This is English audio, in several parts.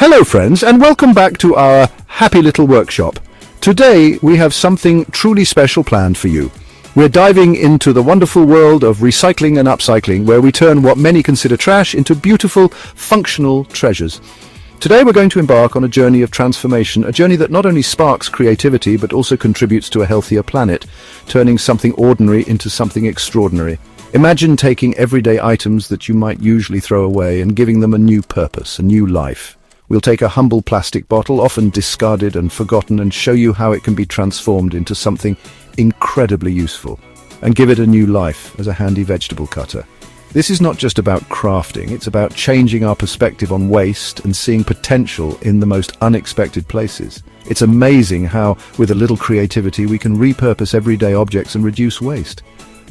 Hello friends, and welcome back to our happy little workshop. Today we have something truly special planned for you. We're diving into the wonderful world of recycling and upcycling, where we turn what many consider trash into beautiful, functional treasures. Today we're going to embark on a journey of transformation, a journey that not only sparks creativity but also contributes to a healthier planet, turning something ordinary into something extraordinary. Imagine taking everyday items that you might usually throw away and giving them a new purpose, a new life. We'll take a humble plastic bottle, often discarded and forgotten, and show you how it can be transformed into something incredibly useful, and give it a new life as a handy vegetable cutter. This is not just about crafting, it's about changing our perspective on waste and seeing potential in the most unexpected places. It's amazing how, with a little creativity, we can repurpose everyday objects and reduce waste.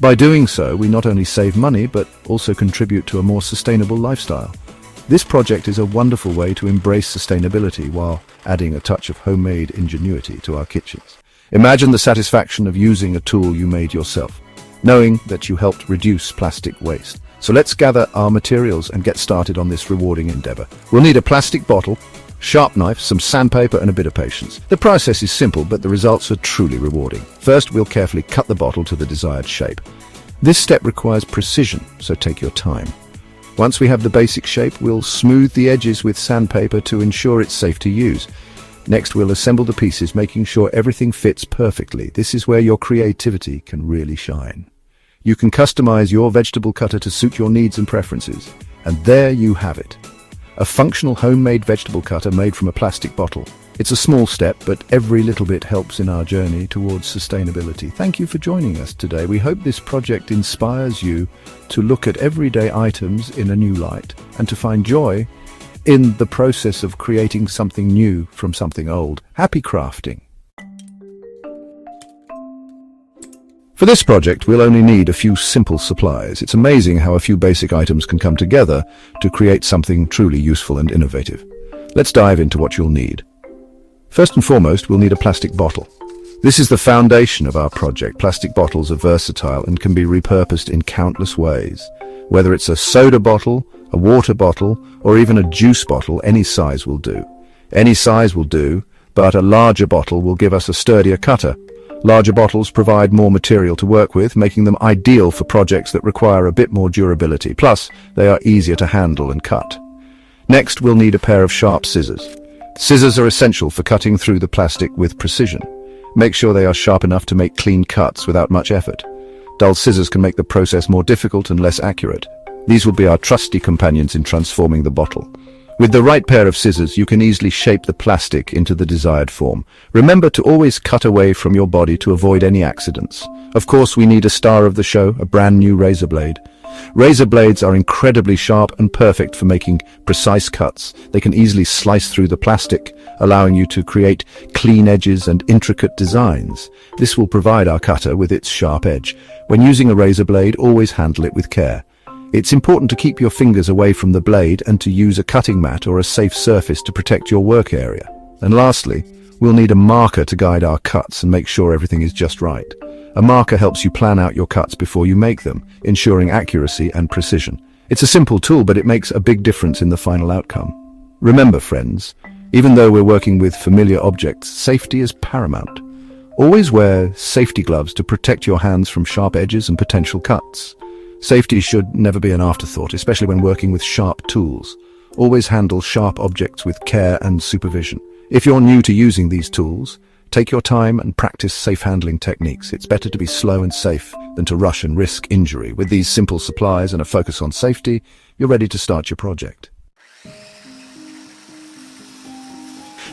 By doing so, we not only save money, but also contribute to a more sustainable lifestyle. This project is a wonderful way to embrace sustainability while adding a touch of homemade ingenuity to our kitchens. Imagine the satisfaction of using a tool you made yourself, knowing that you helped reduce plastic waste. So let's gather our materials and get started on this rewarding endeavor. We'll need a plastic bottle, sharp knife, some sandpaper, and a bit of patience. The process is simple, but the results are truly rewarding. First, we'll carefully cut the bottle to the desired shape. This step requires precision, so take your time. Once we have the basic shape, we'll smooth the edges with sandpaper to ensure it's safe to use. Next, we'll assemble the pieces, making sure everything fits perfectly. This is where your creativity can really shine. You can customize your vegetable cutter to suit your needs and preferences. And there you have it. A functional homemade vegetable cutter made from a plastic bottle. It's a small step, but every little bit helps in our journey towards sustainability. Thank you for joining us today. We hope this project inspires you to look at everyday items in a new light and to find joy in the process of creating something new from something old. Happy crafting! For this project, we'll only need a few simple supplies. It's amazing how a few basic items can come together to create something truly useful and innovative. Let's dive into what you'll need. First and foremost, we'll need a plastic bottle. This is the foundation of our project. Plastic bottles are versatile and can be repurposed in countless ways. Whether it's a soda bottle, a water bottle, or even a juice bottle, any size will do. Any size will do, but a larger bottle will give us a sturdier cutter. Larger bottles provide more material to work with, making them ideal for projects that require a bit more durability. Plus, they are easier to handle and cut. Next, we'll need a pair of sharp scissors. Scissors are essential for cutting through the plastic with precision. Make sure they are sharp enough to make clean cuts without much effort. Dull scissors can make the process more difficult and less accurate. These will be our trusty companions in transforming the bottle. With the right pair of scissors, you can easily shape the plastic into the desired form. Remember to always cut away from your body to avoid any accidents. Of course, we need a star of the show, a brand new razor blade. Razor blades are incredibly sharp and perfect for making precise cuts. They can easily slice through the plastic, allowing you to create clean edges and intricate designs. This will provide our cutter with its sharp edge. When using a razor blade, always handle it with care. It's important to keep your fingers away from the blade and to use a cutting mat or a safe surface to protect your work area. And lastly, we'll need a marker to guide our cuts and make sure everything is just right. A marker helps you plan out your cuts before you make them, ensuring accuracy and precision. It's a simple tool, but it makes a big difference in the final outcome. Remember, friends, even though we're working with familiar objects, safety is paramount. Always wear safety gloves to protect your hands from sharp edges and potential cuts. Safety should never be an afterthought, especially when working with sharp tools. Always handle sharp objects with care and supervision. If you're new to using these tools, take your time and practice safe handling techniques. It's better to be slow and safe than to rush and risk injury. With these simple supplies and a focus on safety, you're ready to start your project.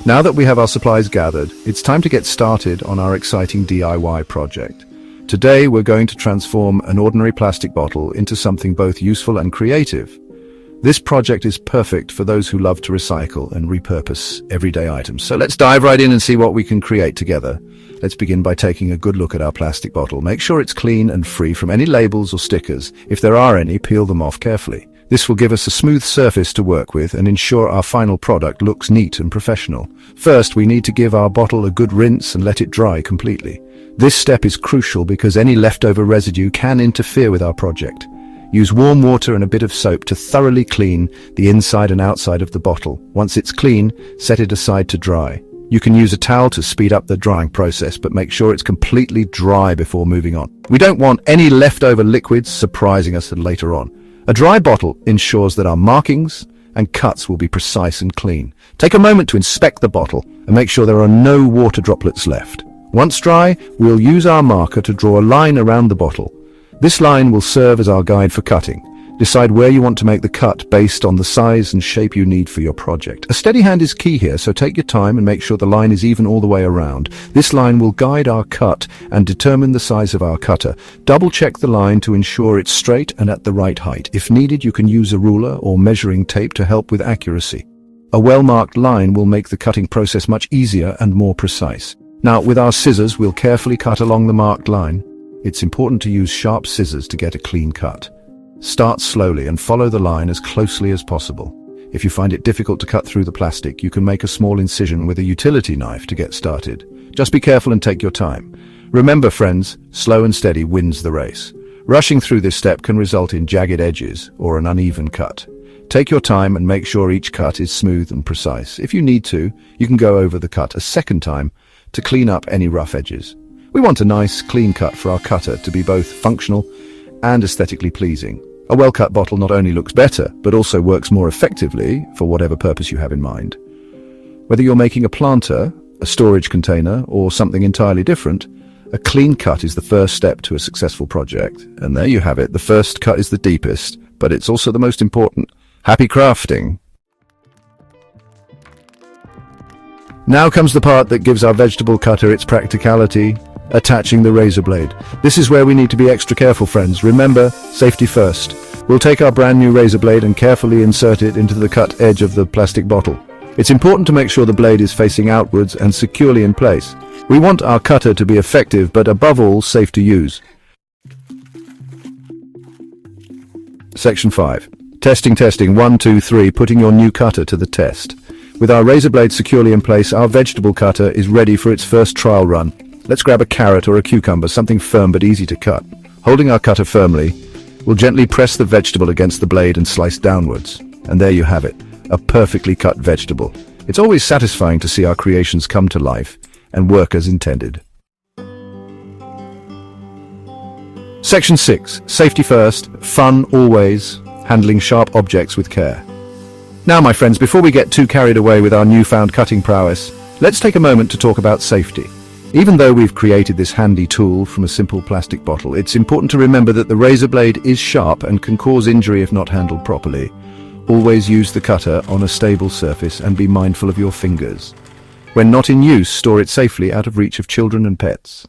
Now that we have our supplies gathered, it's time to get started on our exciting DIY project. Today, we're going to transform an ordinary plastic bottle into something both useful and creative. This project is perfect for those who love to recycle and repurpose everyday items. So let's dive right in and see what we can create together. Let's begin by taking a good look at our plastic bottle. Make sure it's clean and free from any labels or stickers. If there are any, peel them off carefully. This will give us a smooth surface to work with and ensure our final product looks neat and professional. First, we need to give our bottle a good rinse and let it dry completely. This step is crucial because any leftover residue can interfere with our project. Use warm water and a bit of soap to thoroughly clean the inside and outside of the bottle. Once it's clean, set it aside to dry. You can use a towel to speed up the drying process, but make sure it's completely dry before moving on. We don't want any leftover liquids surprising us later on. A dry bottle ensures that our markings and cuts will be precise and clean. Take a moment to inspect the bottle and make sure there are no water droplets left. Once dry, we'll use our marker to draw a line around the bottle. This line will serve as our guide for cutting. Decide where you want to make the cut based on the size and shape you need for your project. A steady hand is key here, so take your time and make sure the line is even all the way around. This line will guide our cut and determine the size of our cutter. Double check the line to ensure it's straight and at the right height. If needed, you can use a ruler or measuring tape to help with accuracy. A well-marked line will make the cutting process much easier and more precise. Now, with our scissors, we'll carefully cut along the marked line. It's important to use sharp scissors to get a clean cut. Start slowly and follow the line as closely as possible. If you find it difficult to cut through the plastic, you can make a small incision with a utility knife to get started. Just be careful and take your time. Remember, friends, slow and steady wins the race. Rushing through this step can result in jagged edges or an uneven cut. Take your time and make sure each cut is smooth and precise. If you need to, you can go over the cut a second time to clean up any rough edges. We want a nice, clean cut for our cutter to be both functional and aesthetically pleasing. A well-cut bottle not only looks better, but also works more effectively for whatever purpose you have in mind. Whether you're making a planter, a storage container, or something entirely different, a clean cut is the first step to a successful project. And there you have it. The first cut is the deepest, but it's also the most important. Happy crafting! Now comes the part that gives our vegetable cutter its practicality. Attaching the razor blade. This is where we need to be extra careful, friends. Remember, safety first. We'll take our brand new razor blade and carefully insert it into the cut edge of the plastic bottle. It's important to make sure the blade is facing outwards and securely in place. We want our cutter to be effective, but above all, safe to use. Section 5. Testing. 1, 2, 3. Putting your new cutter to the test. With our razor blade securely in place, our vegetable cutter is ready for its first trial run. Let's grab a carrot or a cucumber, something firm but easy to cut. Holding our cutter firmly, we'll gently press the vegetable against the blade and slice downwards. And there you have it, a perfectly cut vegetable. It's always satisfying to see our creations come to life and work as intended. Section 6. Safety first, fun always, handling sharp objects with care. Now, my friends, before we get too carried away with our newfound cutting prowess, let's take a moment to talk about safety. Even though we've created this handy tool from a simple plastic bottle, it's important to remember that the razor blade is sharp and can cause injury if not handled properly. Always use the cutter on a stable surface and be mindful of your fingers. When not in use, store it safely out of reach of children and pets.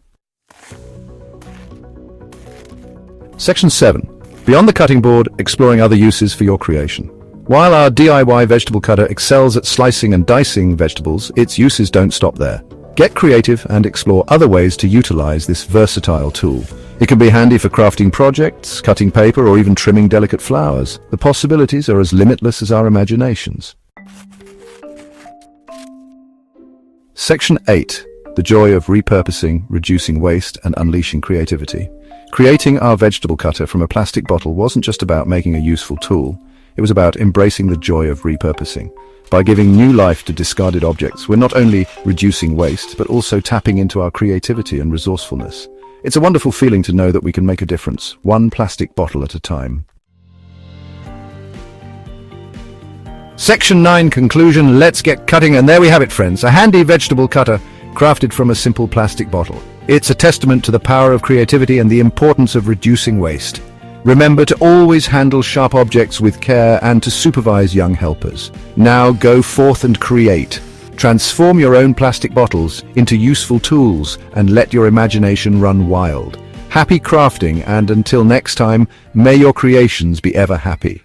Section 7. Beyond the cutting board, exploring other uses for your creation. While our DIY vegetable cutter excels at slicing and dicing vegetables, its uses don't stop there. Get creative and explore other ways to utilize this versatile tool. It can be handy for crafting projects, cutting paper, or even trimming delicate flowers. The possibilities are as limitless as our imaginations. Section 8. The joy of repurposing, reducing waste, and unleashing creativity. Creating our vegetable cutter from a plastic bottle wasn't just about making a useful tool. It was about embracing the joy of repurposing. By giving new life to discarded objects, we're not only reducing waste, but also tapping into our creativity and resourcefulness. It's a wonderful feeling to know that we can make a difference, one plastic bottle at a time. Section 9. Conclusion. Let's get cutting. And there we have it, friends. A handy vegetable cutter crafted from a simple plastic bottle. It's a testament to the power of creativity and the importance of reducing waste. Remember to always handle sharp objects with care and to supervise young helpers. Now go forth and create. Transform your own plastic bottles into useful tools and let your imagination run wild. Happy crafting, and until next time, may your creations be ever happy.